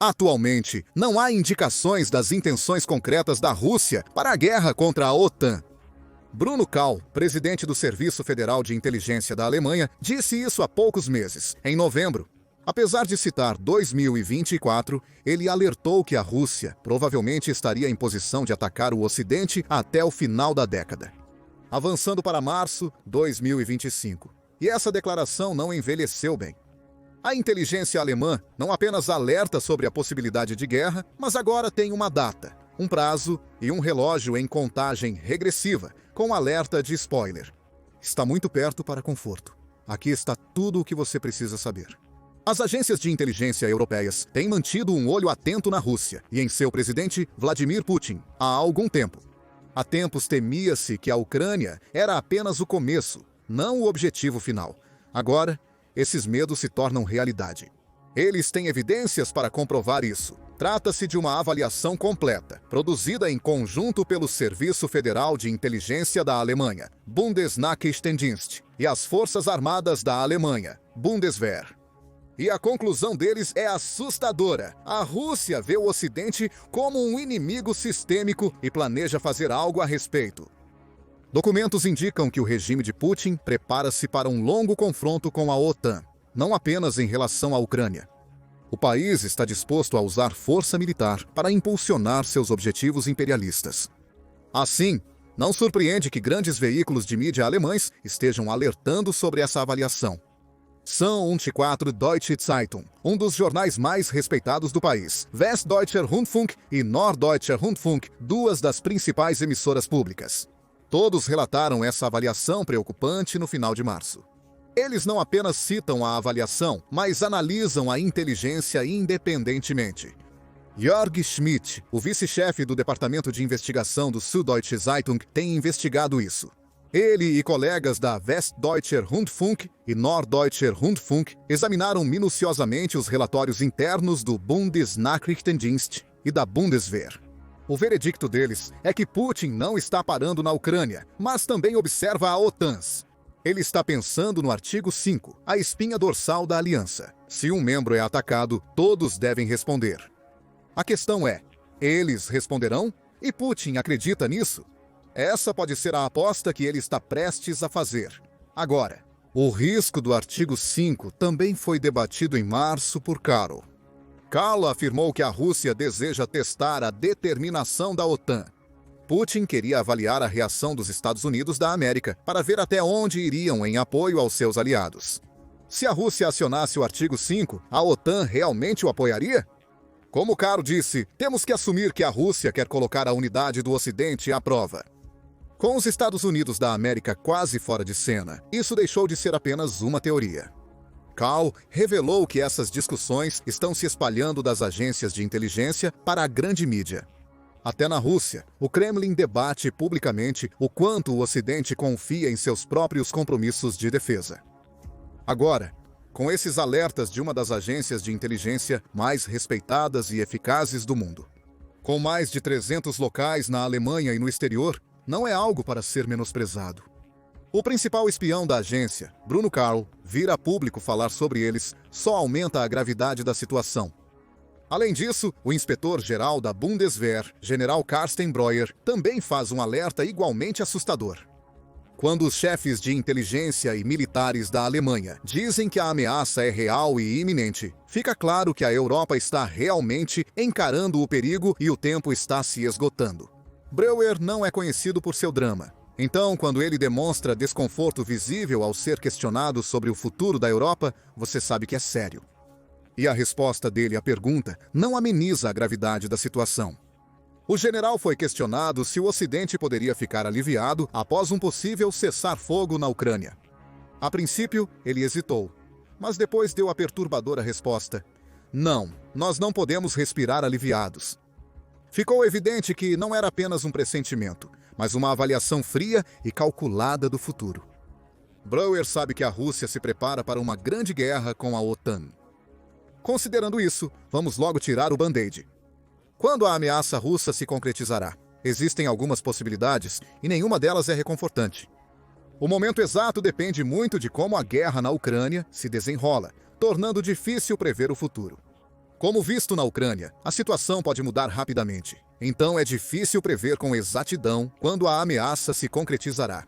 Atualmente, não há indicações das intenções concretas da Rússia para a guerra contra a OTAN. Bruno Kahl, presidente do Serviço Federal de Inteligência da Alemanha, disse isso há poucos meses, em novembro. Apesar de citar 2024, ele alertou que a Rússia provavelmente estaria em posição de atacar o Ocidente até o final da década, avançando para março de 2025. E essa declaração não envelheceu bem. A inteligência alemã não apenas alerta sobre a possibilidade de guerra, mas agora tem uma data, um prazo e um relógio em contagem regressiva, com alerta de spoiler. Está muito perto para conforto. Aqui está tudo o que você precisa saber. As agências de inteligência europeias têm mantido um olho atento na Rússia e em seu presidente, Vladimir Putin, há algum tempo. Há tempos temia-se que a Ucrânia era apenas o começo, não o objetivo final. Agora, esses medos se tornam realidade. Eles têm evidências para comprovar isso. Trata-se de uma avaliação completa, produzida em conjunto pelo Serviço Federal de Inteligência da Alemanha, Bundesnachrichtendienst, e as Forças Armadas da Alemanha, Bundeswehr. E a conclusão deles é assustadora. A Rússia vê o Ocidente como um inimigo sistêmico e planeja fazer algo a respeito. Documentos indicam que o regime de Putin prepara-se para um longo confronto com a OTAN, não apenas em relação à Ucrânia. O país está disposto a usar força militar para impulsionar seus objetivos imperialistas. Assim, não surpreende que grandes veículos de mídia alemães estejam alertando sobre essa avaliação. São 24 Deutsche Zeitung, um dos jornais mais respeitados do país, Westdeutscher Rundfunk e Norddeutscher Rundfunk, duas das principais emissoras públicas. Todos relataram essa avaliação preocupante no final de março. Eles não apenas citam a avaliação, mas analisam a inteligência independentemente. Jörg Schmidt, o vice-chefe do Departamento de Investigação do Süddeutsche Zeitung, tem investigado isso. Ele e colegas da Westdeutscher Rundfunk e Norddeutscher Rundfunk examinaram minuciosamente os relatórios internos do Bundesnachrichtendienst e da Bundeswehr. O veredicto deles é que Putin não está parando na Ucrânia, mas também observa a OTAN. Ele está pensando no artigo 5, a espinha dorsal da aliança. Se um membro é atacado, todos devem responder. A questão é, eles responderão? E Putin acredita nisso? Essa pode ser a aposta que ele está prestes a fazer. Agora, o risco do artigo 5 também foi debatido em março por Kahl. Kahl afirmou que a Rússia deseja testar a determinação da OTAN. Putin queria avaliar a reação dos Estados Unidos da América para ver até onde iriam em apoio aos seus aliados. Se a Rússia acionasse o artigo 5, a OTAN realmente o apoiaria? Como Kahl disse, temos que assumir que a Rússia quer colocar a unidade do Ocidente à prova. Com os Estados Unidos da América quase fora de cena, isso deixou de ser apenas uma teoria. Kahl revelou que essas discussões estão se espalhando das agências de inteligência para a grande mídia. Até na Rússia, o Kremlin debate publicamente o quanto o Ocidente confia em seus próprios compromissos de defesa. Agora, com esses alertas de uma das agências de inteligência mais respeitadas e eficazes do mundo, com mais de 300 locais na Alemanha e no exterior, não é algo para ser menosprezado. O principal espião da agência, Bruno Kahl, vir a público falar sobre eles só aumenta a gravidade da situação. Além disso, o inspetor-geral da Bundeswehr, general Carsten Breuer, também faz um alerta igualmente assustador. Quando os chefes de inteligência e militares da Alemanha dizem que a ameaça é real e iminente, fica claro que a Europa está realmente encarando o perigo e o tempo está se esgotando. Breuer não é conhecido por seu drama. Então, quando ele demonstra desconforto visível ao ser questionado sobre o futuro da Europa, você sabe que é sério. E a resposta dele à pergunta não ameniza a gravidade da situação. O general foi questionado se o Ocidente poderia ficar aliviado após um possível cessar-fogo na Ucrânia. A princípio, ele hesitou, mas depois deu a perturbadora resposta: não, nós não podemos respirar aliviados. Ficou evidente que não era apenas um pressentimento, mas uma avaliação fria e calculada do futuro. Breuer sabe que a Rússia se prepara para uma grande guerra com a OTAN. Considerando isso, vamos logo tirar o band-aid. Quando a ameaça russa se concretizará? Existem algumas possibilidades e nenhuma delas é reconfortante. O momento exato depende muito de como a guerra na Ucrânia se desenrola, tornando difícil prever o futuro. Como visto na Ucrânia, a situação pode mudar rapidamente. Então é difícil prever com exatidão quando a ameaça se concretizará.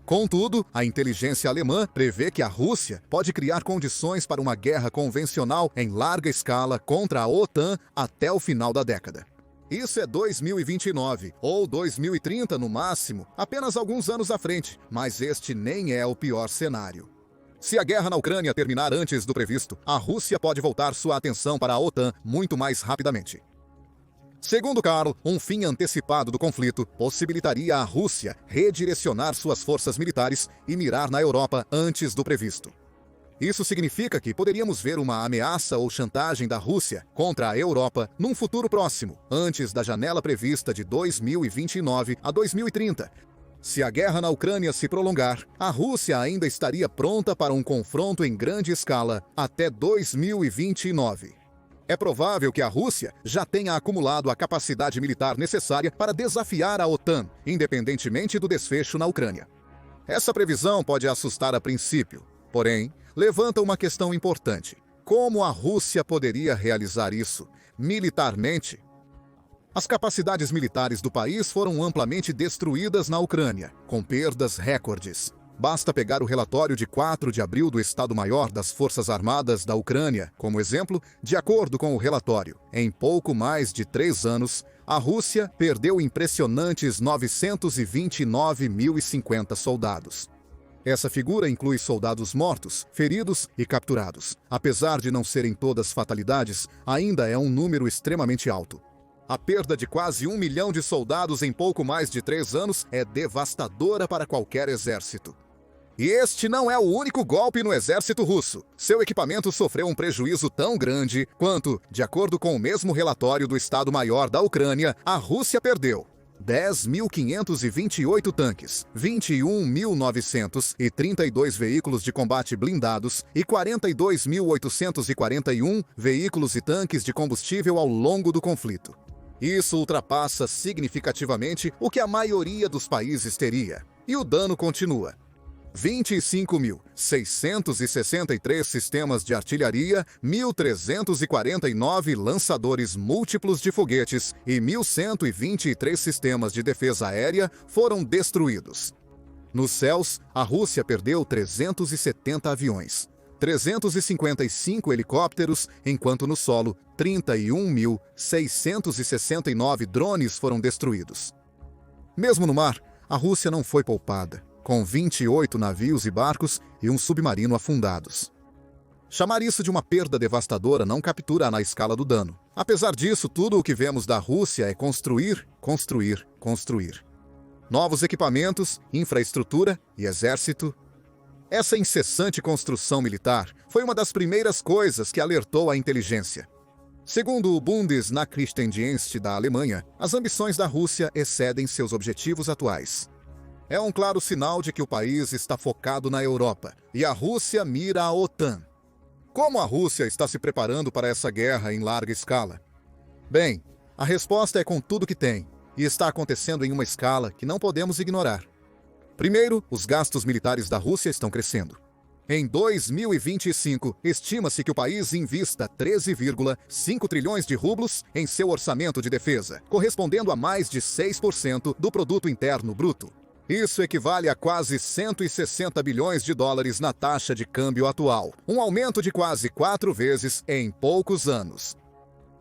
Contudo, a inteligência alemã prevê que a Rússia pode criar condições para uma guerra convencional em larga escala contra a OTAN até o final da década. Isso é 2029 ou 2030 no máximo, apenas alguns anos à frente, mas este nem é o pior cenário. Se a guerra na Ucrânia terminar antes do previsto, a Rússia pode voltar sua atenção para a OTAN muito mais rapidamente. Segundo Karl, um fim antecipado do conflito possibilitaria à Rússia redirecionar suas forças militares e mirar na Europa antes do previsto. Isso significa que poderíamos ver uma ameaça ou chantagem da Rússia contra a Europa num futuro próximo, antes da janela prevista de 2029 a 2030. Se a guerra na Ucrânia se prolongar, a Rússia ainda estaria pronta para um confronto em grande escala até 2029. É provável que a Rússia já tenha acumulado a capacidade militar necessária para desafiar a OTAN, independentemente do desfecho na Ucrânia. Essa previsão pode assustar a princípio, porém, levanta uma questão importante. Como a Rússia poderia realizar isso militarmente? As capacidades militares do país foram amplamente destruídas na Ucrânia, com perdas recordes. Basta pegar o relatório de 4 de abril do Estado-Maior das Forças Armadas da Ucrânia como exemplo. De acordo com o relatório, em pouco mais de 3 anos, a Rússia perdeu impressionantes 929.050 soldados. Essa figura inclui soldados mortos, feridos e capturados. Apesar de não serem todas fatalidades, ainda é um número extremamente alto. A perda de quase 1 milhão de soldados em pouco mais de 3 anos é devastadora para qualquer exército. E este não é o único golpe no exército russo. Seu equipamento sofreu um prejuízo tão grande quanto, de acordo com o mesmo relatório do Estado-Maior da Ucrânia, a Rússia perdeu 10.528 tanques, 21.932 veículos de combate blindados e 42.841 veículos e tanques de combustível ao longo do conflito. Isso ultrapassa significativamente o que a maioria dos países teria. E o dano continua. 25.663 sistemas de artilharia, 1.349 lançadores múltiplos de foguetes e 1.123 sistemas de defesa aérea foram destruídos. Nos céus, a Rússia perdeu 370 aviões, 355 helicópteros, enquanto no solo, 31.669 drones foram destruídos. Mesmo no mar, a Rússia não foi poupada, com 28 navios e barcos e um submarino afundados. Chamar isso de uma perda devastadora não captura na escala do dano. Apesar disso, tudo o que vemos da Rússia é construir, construir, construir. Novos equipamentos, infraestrutura e exército. Essa incessante construção militar foi uma das primeiras coisas que alertou a inteligência. Segundo o Bundesnachrichtendienst da Alemanha, as ambições da Rússia excedem seus objetivos atuais. É um claro sinal de que o país está focado na Europa e a Rússia mira a OTAN. Como a Rússia está se preparando para essa guerra em larga escala? Bem, a resposta é com tudo que tem e está acontecendo em uma escala que não podemos ignorar. Primeiro, os gastos militares da Rússia estão crescendo. Em 2025, estima-se que o país invista 13,5 trilhões de rublos em seu orçamento de defesa, correspondendo a mais de 6% do produto interno bruto. Isso equivale a quase 160 bilhões de dólares na taxa de câmbio atual, um aumento de quase 4 vezes em poucos anos.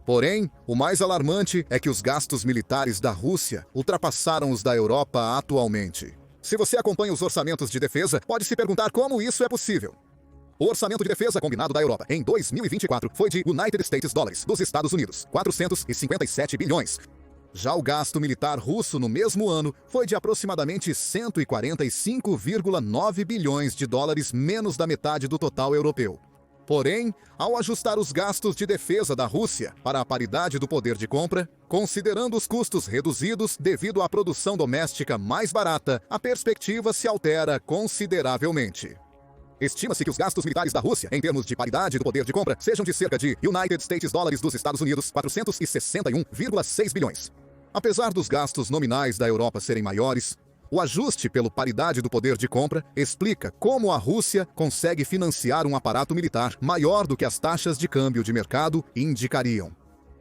Porém, o mais alarmante é que os gastos militares da Rússia ultrapassaram os da Europa atualmente. Se você acompanha os orçamentos de defesa, pode se perguntar como isso é possível. O orçamento de defesa combinado da Europa em 2024 foi de United States Dollars dos Estados Unidos, 457 bilhões. Já o gasto militar russo no mesmo ano foi de aproximadamente 145,9 bilhões de dólares, menos da metade do total europeu. Porém, ao ajustar os gastos de defesa da Rússia para a paridade do poder de compra, considerando os custos reduzidos devido à produção doméstica mais barata, a perspectiva se altera consideravelmente. Estima-se que os gastos militares da Rússia, em termos de paridade do poder de compra, sejam de cerca de United States Dollars dos Estados Unidos, 461,6 bilhões. Apesar dos gastos nominais da Europa serem maiores, O ajuste pela paridade do poder de compra explica como a Rússia consegue financiar um aparato militar maior do que as taxas de câmbio de mercado indicariam.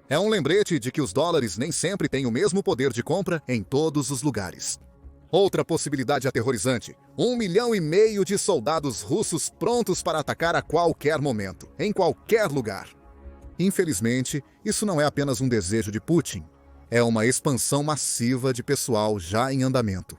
É um lembrete de que os dólares nem sempre têm o mesmo poder de compra em todos os lugares. Outra possibilidade aterrorizante: 1,5 milhão de soldados russos prontos para atacar a qualquer momento, em qualquer lugar. Infelizmente, isso não é apenas um desejo de Putin, é uma expansão massiva de pessoal já em andamento.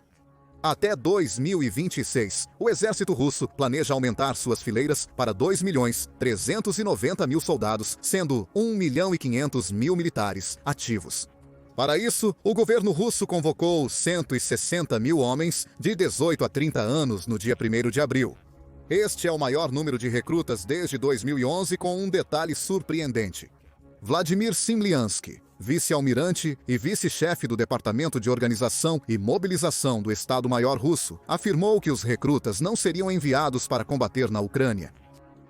Até 2026, o exército russo planeja aumentar suas fileiras para 2.390.000 soldados, sendo 1.500.000 militares ativos. Para isso, o governo russo convocou 160.000 homens de 18 a 30 anos no dia 1º de abril. Este é o maior número de recrutas desde 2011, com um detalhe surpreendente. Vladimir Simliansky, vice-almirante e vice-chefe do Departamento de Organização e Mobilização do Estado-Maior russo, afirmou que os recrutas não seriam enviados para combater na Ucrânia.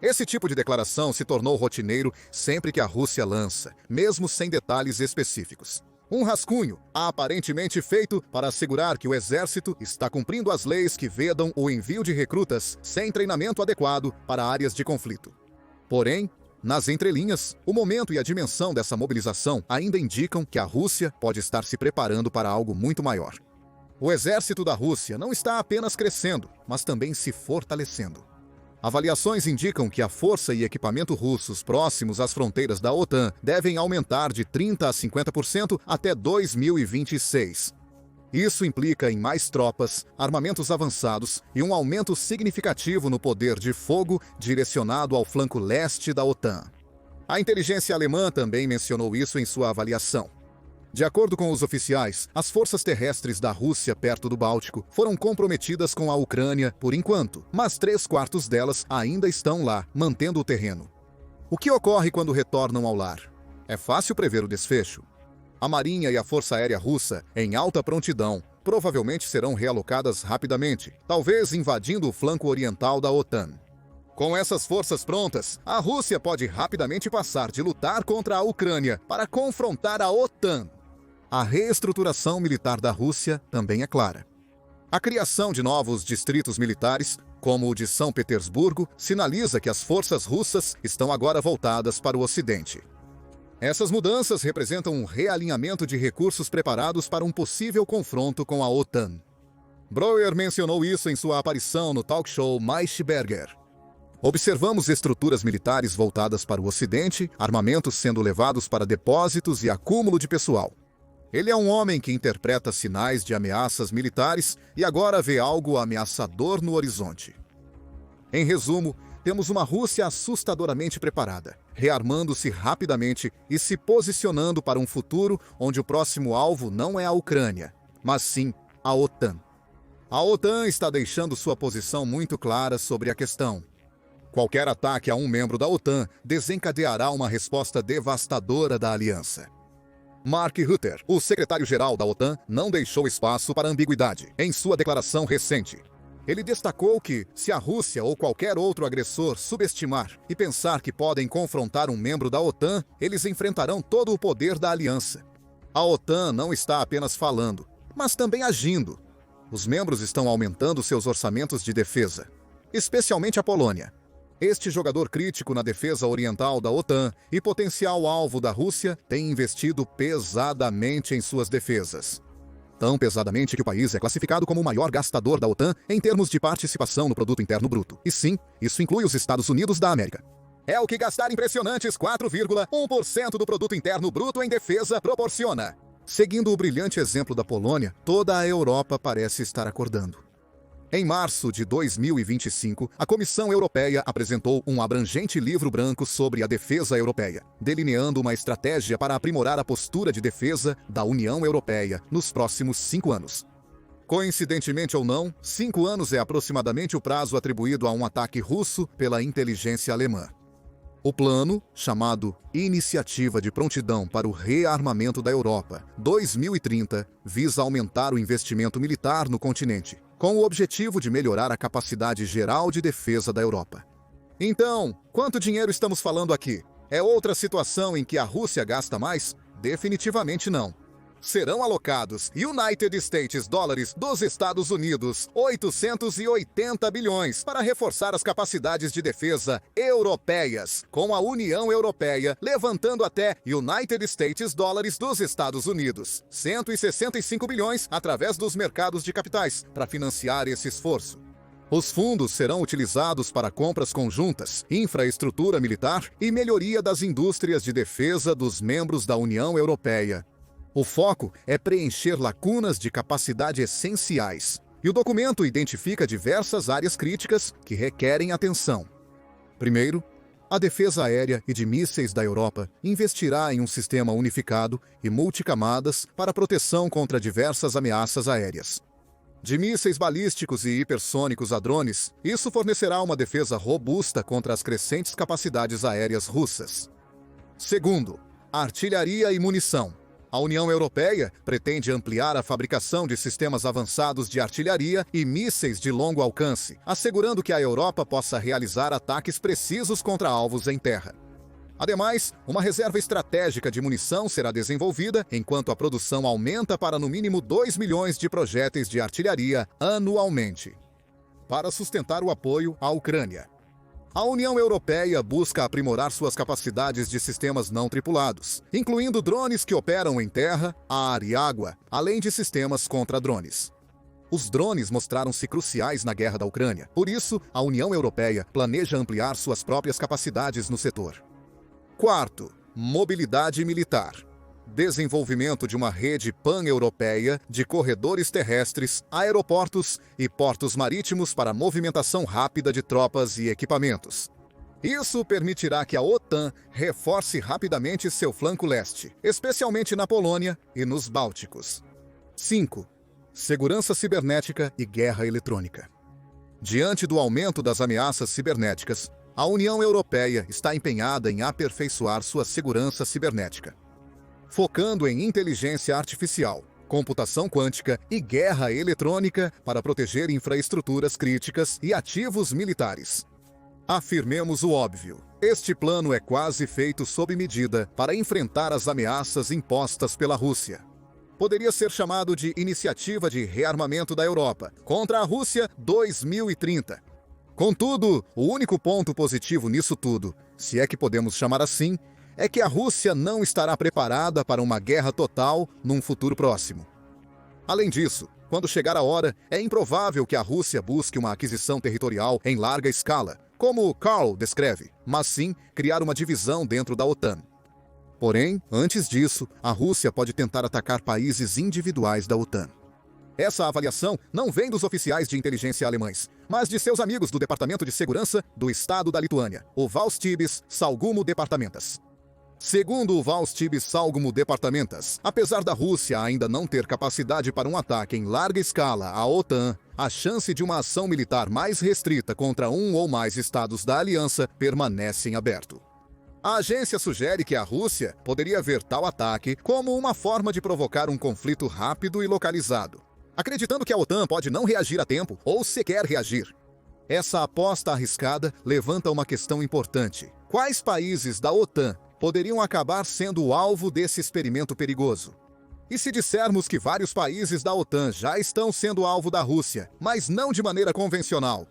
Esse tipo de declaração se tornou rotineiro sempre que a Rússia lança, mesmo sem detalhes específicos. Um rascunho, aparentemente feito para assegurar que o exército está cumprindo as leis que vedam o envio de recrutas sem treinamento adequado para áreas de conflito. Porém, nas entrelinhas, o momento e a dimensão dessa mobilização ainda indicam que a Rússia pode estar se preparando para algo muito maior. O exército da Rússia não está apenas crescendo, mas também se fortalecendo. Avaliações indicam que a força e equipamento russos próximos às fronteiras da OTAN devem aumentar de 30% a 50% até 2026. Isso implica em mais tropas, armamentos avançados e um aumento significativo no poder de fogo direcionado ao flanco leste da OTAN. A inteligência alemã também mencionou isso em sua avaliação. De acordo com os oficiais, as forças terrestres da Rússia perto do Báltico foram comprometidas com a Ucrânia por enquanto, mas 3/4 delas ainda estão lá, mantendo o terreno. O que ocorre quando retornam ao lar? É fácil prever o desfecho. A Marinha e a Força Aérea Russa, em alta prontidão, provavelmente serão realocadas rapidamente, talvez invadindo o flanco oriental da OTAN. Com essas forças prontas, a Rússia pode rapidamente passar de lutar contra a Ucrânia para confrontar a OTAN. A reestruturação militar da Rússia também é clara. A criação de novos distritos militares, como o de São Petersburgo, sinaliza que as forças russas estão agora voltadas para o Ocidente. Essas mudanças representam um realinhamento de recursos preparados para um possível confronto com a OTAN. Breuer mencionou isso em sua aparição no talk show Maischberger. Observamos estruturas militares voltadas para o Ocidente, armamentos sendo levados para depósitos e acúmulo de pessoal. Ele é um homem que interpreta sinais de ameaças militares e agora vê algo ameaçador no horizonte. Em resumo, temos uma Rússia assustadoramente preparada, rearmando-se rapidamente e se posicionando para um futuro onde o próximo alvo não é a Ucrânia, mas sim a OTAN. A OTAN está deixando sua posição muito clara sobre a questão. Qualquer ataque a um membro da OTAN desencadeará uma resposta devastadora da aliança. Mark Rutte, o secretário-geral da OTAN, não deixou espaço para ambiguidade em sua declaração recente. Ele destacou que, se a Rússia ou qualquer outro agressor subestimar e pensar que podem confrontar um membro da OTAN, eles enfrentarão todo o poder da aliança. A OTAN não está apenas falando, mas também agindo. Os membros estão aumentando seus orçamentos de defesa, especialmente a Polônia. Este jogador crítico na defesa oriental da OTAN e potencial alvo da Rússia tem investido pesadamente em suas defesas. Tão pesadamente que o país é classificado como o maior gastador da OTAN em termos de participação no produto interno bruto. E sim, isso inclui os Estados Unidos da América. É o que gastar impressionantes 4,1% do produto interno bruto em defesa proporciona. Seguindo o brilhante exemplo da Polônia, toda a Europa parece estar acordando. Em março de 2025, a Comissão Europeia apresentou um abrangente livro branco sobre a defesa europeia, delineando uma estratégia para aprimorar a postura de defesa da União Europeia nos próximos 5 anos. Coincidentemente ou não, 5 anos é aproximadamente o prazo atribuído a um ataque russo pela inteligência alemã. O plano, chamado Iniciativa de Prontidão para o Rearmamento da Europa 2030, visa aumentar o investimento militar no continente, com o objetivo de melhorar a capacidade geral de defesa da Europa. Então, quanto dinheiro estamos falando aqui? É outra situação em que a Rússia gasta mais? Definitivamente não. serão alocados United States Dollars dos Estados Unidos, 880 bilhões, para reforçar as capacidades de defesa europeias, com a União Europeia levantando até United States Dollars dos Estados Unidos, 165 bilhões através dos mercados de capitais, para financiar esse esforço. Os fundos serão utilizados para compras conjuntas, infraestrutura militar e melhoria das indústrias de defesa dos membros da União Europeia. O foco é preencher lacunas de capacidade essenciais, e o documento identifica diversas áreas críticas que requerem atenção. Primeiro, a defesa aérea e de mísseis da Europa investirá em um sistema unificado e multicamadas para proteção contra diversas ameaças aéreas. De mísseis balísticos e hipersônicos a drones, isso fornecerá uma defesa robusta contra as crescentes capacidades aéreas russas. Segundo, artilharia e munição. A União Europeia pretende ampliar a fabricação de sistemas avançados de artilharia e mísseis de longo alcance, assegurando que a Europa possa realizar ataques precisos contra alvos em terra. Ademais, uma reserva estratégica de munição será desenvolvida, enquanto a produção aumenta para no mínimo 2 milhões de projéteis de artilharia anualmente. Para sustentar o apoio à Ucrânia, a União Europeia busca aprimorar suas capacidades de sistemas não tripulados, incluindo drones que operam em terra, ar e água, além de sistemas contra drones. Os drones mostraram-se cruciais na guerra da Ucrânia, por isso, a União Europeia planeja ampliar suas próprias capacidades no setor. Quarto, mobilidade militar. Desenvolvimento de uma rede pan-europeia de corredores terrestres, aeroportos e portos marítimos para movimentação rápida de tropas e equipamentos. Isso permitirá que a OTAN reforce rapidamente seu flanco leste, especialmente na Polônia e nos Bálticos. 5. Segurança cibernética e guerra eletrônica. Diante do aumento das ameaças cibernéticas, a União Europeia está empenhada em aperfeiçoar sua segurança cibernética, focando em inteligência artificial, computação quântica e guerra eletrônica para proteger infraestruturas críticas e ativos militares. Afirmemos o óbvio: este plano é quase feito sob medida para enfrentar as ameaças impostas pela Rússia. Poderia ser chamado de Iniciativa de Rearmamento da Europa contra a Rússia 2030. Contudo, o único ponto positivo nisso tudo, se é que podemos chamar assim, é que a Rússia não estará preparada para uma guerra total num futuro próximo. Além disso, quando chegar a hora, é improvável que a Rússia busque uma aquisição territorial em larga escala, como Karl descreve, mas sim criar uma divisão dentro da OTAN. Porém, antes disso, a Rússia pode tentar atacar países individuais da OTAN. Essa avaliação não vem dos oficiais de inteligência alemães, mas de seus amigos do Departamento de Segurança do Estado da Lituânia, o Valstybės Saugumo Departamentas. Segundo o Valstybės Saugumo Departamentas, apesar da Rússia ainda não ter capacidade para um ataque em larga escala à OTAN, a chance de uma ação militar mais restrita contra um ou mais estados da aliança permanece em aberto. A agência sugere que a Rússia poderia ver tal ataque como uma forma de provocar um conflito rápido e localizado, acreditando que a OTAN pode não reagir a tempo ou sequer reagir. Essa aposta arriscada levanta uma questão importante: quais países da OTAN poderiam acabar sendo o alvo desse experimento perigoso? E se dissermos que vários países da OTAN já estão sendo alvo da Rússia, mas não de maneira convencional?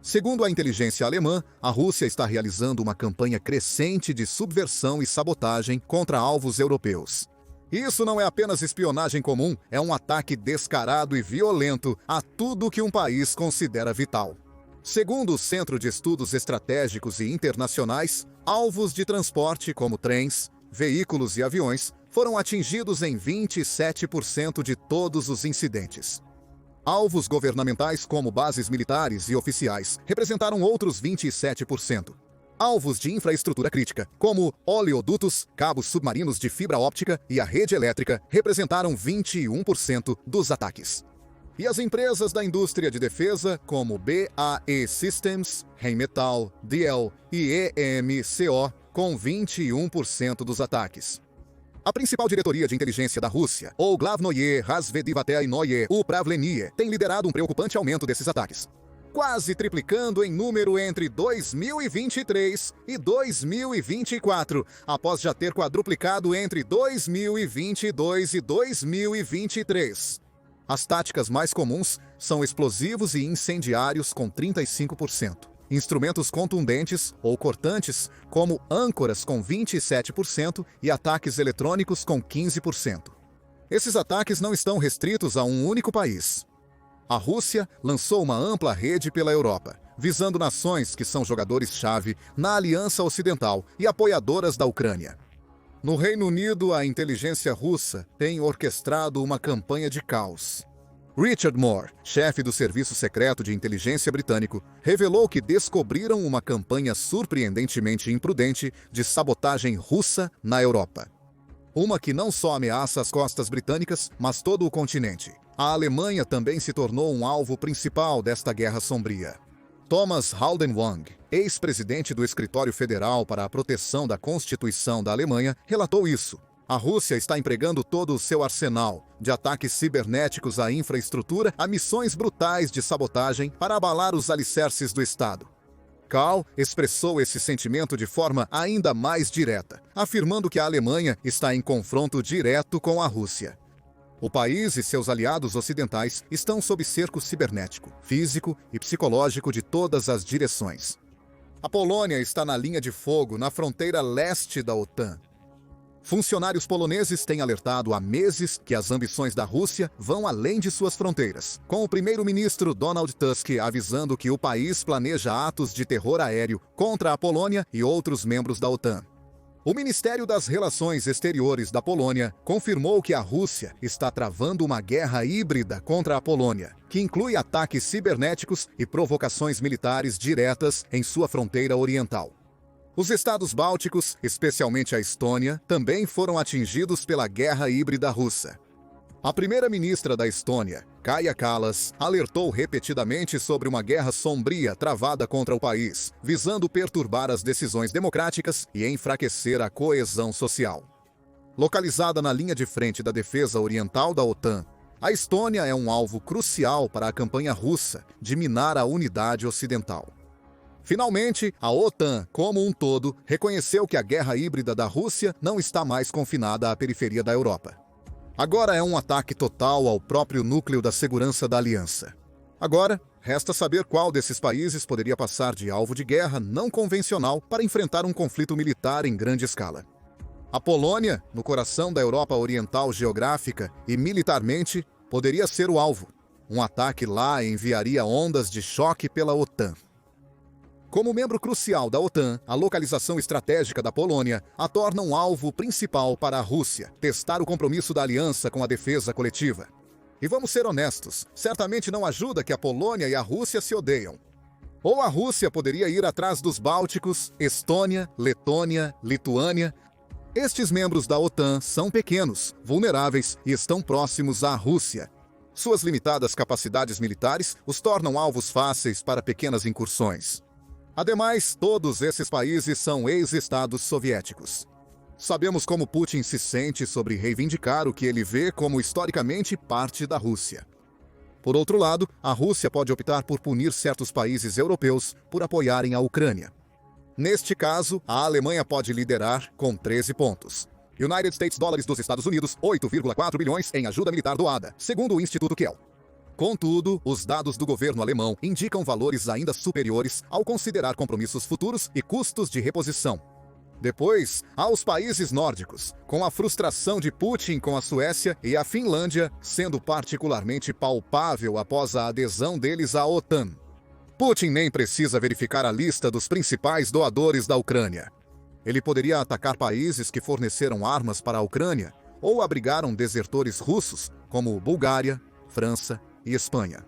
Segundo a inteligência alemã, a Rússia está realizando uma campanha crescente de subversão e sabotagem contra alvos europeus. Isso não é apenas espionagem comum, é um ataque descarado e violento a tudo que um país considera vital. Segundo o Centro de Estudos Estratégicos e Internacionais, alvos de transporte como trens, veículos e aviões foram atingidos em 27% de todos os incidentes. Alvos governamentais como bases militares e oficiais representaram outros 27%. Alvos de infraestrutura crítica, como oleodutos, cabos submarinos de fibra óptica e a rede elétrica, representaram 21% dos ataques. E as empresas da indústria de defesa, como BAE Systems, Rheinmetall, Dell e EMCO, com 21% dos ataques. A principal diretoria de inteligência da Rússia, o Glavnoye Razvedivatelnoye Upravlenie, tem liderado um preocupante aumento desses ataques. quase triplicando em número entre 2023 e 2024, após já ter quadruplicado entre 2022 e 2023. As táticas mais comuns são explosivos e incendiários com 35%, instrumentos contundentes ou cortantes, como âncoras com 27% e ataques eletrônicos com 15%. Esses ataques não estão restritos a um único país. A Rússia lançou uma ampla rede pela Europa, visando nações que são jogadores-chave na Aliança Ocidental e apoiadoras da Ucrânia. No Reino Unido, a inteligência russa tem orquestrado uma campanha de caos. Richard Moore, chefe do Serviço Secreto de Inteligência britânico, revelou que descobriram uma campanha surpreendentemente imprudente de sabotagem russa na Europa. Uma que não só ameaça as costas britânicas, mas todo o continente. A Alemanha também se tornou um alvo principal desta guerra sombria. Thomas Haldenwang, ex-presidente do Escritório Federal para a Proteção da Constituição da Alemanha, relatou isso. A Rússia está empregando todo o seu arsenal, de ataques cibernéticos à infraestrutura a missões brutais de sabotagem para abalar os alicerces do Estado. Kahl expressou esse sentimento de forma ainda mais direta, afirmando que a Alemanha está em confronto direto com a Rússia. O país e seus aliados ocidentais estão sob cerco cibernético, físico e psicológico de todas as direções. A Polônia está na linha de fogo na fronteira leste da OTAN. Funcionários poloneses têm alertado há meses que as ambições da Rússia vão além de suas fronteiras, com o primeiro-ministro Donald Tusk avisando que o país planeja atos de terror aéreo contra a Polônia e outros membros da OTAN. O Ministério das Relações Exteriores da Polônia confirmou que a Rússia está travando uma guerra híbrida contra a Polônia, que inclui ataques cibernéticos e provocações militares diretas em sua fronteira oriental. Os estados bálticos, especialmente a Estônia, também foram atingidos pela guerra híbrida russa. A primeira-ministra da Estônia, Kaja Kallas, alertou repetidamente sobre uma guerra sombria travada contra o país, visando perturbar as decisões democráticas e enfraquecer a coesão social. Localizada na linha de frente da defesa oriental da OTAN, a Estônia é um alvo crucial para a campanha russa de minar a unidade ocidental. Finalmente, a OTAN, como um todo, reconheceu que a guerra híbrida da Rússia não está mais confinada à periferia da Europa. Agora é um ataque total ao próprio núcleo da segurança da aliança. Agora, resta saber qual desses países poderia passar de alvo de guerra não convencional para enfrentar um conflito militar em grande escala. A Polônia, no coração da Europa Oriental geográfica e militarmente, poderia ser o alvo. Um ataque lá enviaria ondas de choque pela OTAN. Como membro crucial da OTAN, a localização estratégica da Polônia a torna um alvo principal para a Rússia testar o compromisso da aliança com a defesa coletiva. E vamos ser honestos, certamente não ajuda que a Polônia e a Rússia se odeiam. Ou a Rússia poderia ir atrás dos Bálticos, Estônia, Letônia, Lituânia. Estes membros da OTAN são pequenos, vulneráveis e estão próximos à Rússia. Suas limitadas capacidades militares os tornam alvos fáceis para pequenas incursões. Ademais, todos esses países são ex-estados soviéticos. Sabemos como Putin se sente sobre reivindicar o que ele vê como historicamente parte da Rússia. Por outro lado, a Rússia pode optar por punir certos países europeus por apoiarem a Ucrânia. Neste caso, a Alemanha pode liderar com 13 pontos. United States dólares dos Estados Unidos, 8,4 bilhões em ajuda militar doada, segundo o Instituto Kiel. Contudo, os dados do governo alemão indicam valores ainda superiores ao considerar compromissos futuros e custos de reposição. Depois, há os países nórdicos, com a frustração de Putin com a Suécia e a Finlândia sendo particularmente palpável após a adesão deles à OTAN. Putin nem precisa verificar a lista dos principais doadores da Ucrânia. Ele poderia atacar países que forneceram armas para a Ucrânia ou abrigaram desertores russos, como Bulgária, França e Espanha.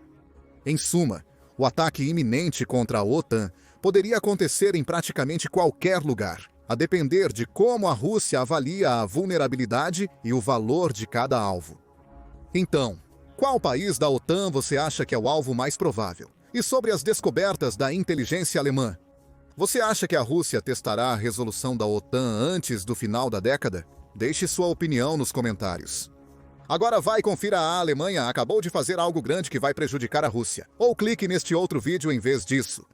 Em suma, o ataque iminente contra a OTAN poderia acontecer em praticamente qualquer lugar, a depender de como a Rússia avalia a vulnerabilidade e o valor de cada alvo. Então, qual país da OTAN você acha que é o alvo mais provável? E sobre as descobertas da inteligência alemã, você acha que a Rússia testará a resolução da OTAN antes do final da década? Deixe sua opinião nos comentários. Agora vai e confira, a Alemanha acabou de fazer algo grande que vai prejudicar a Rússia. Ou clique neste outro vídeo em vez disso.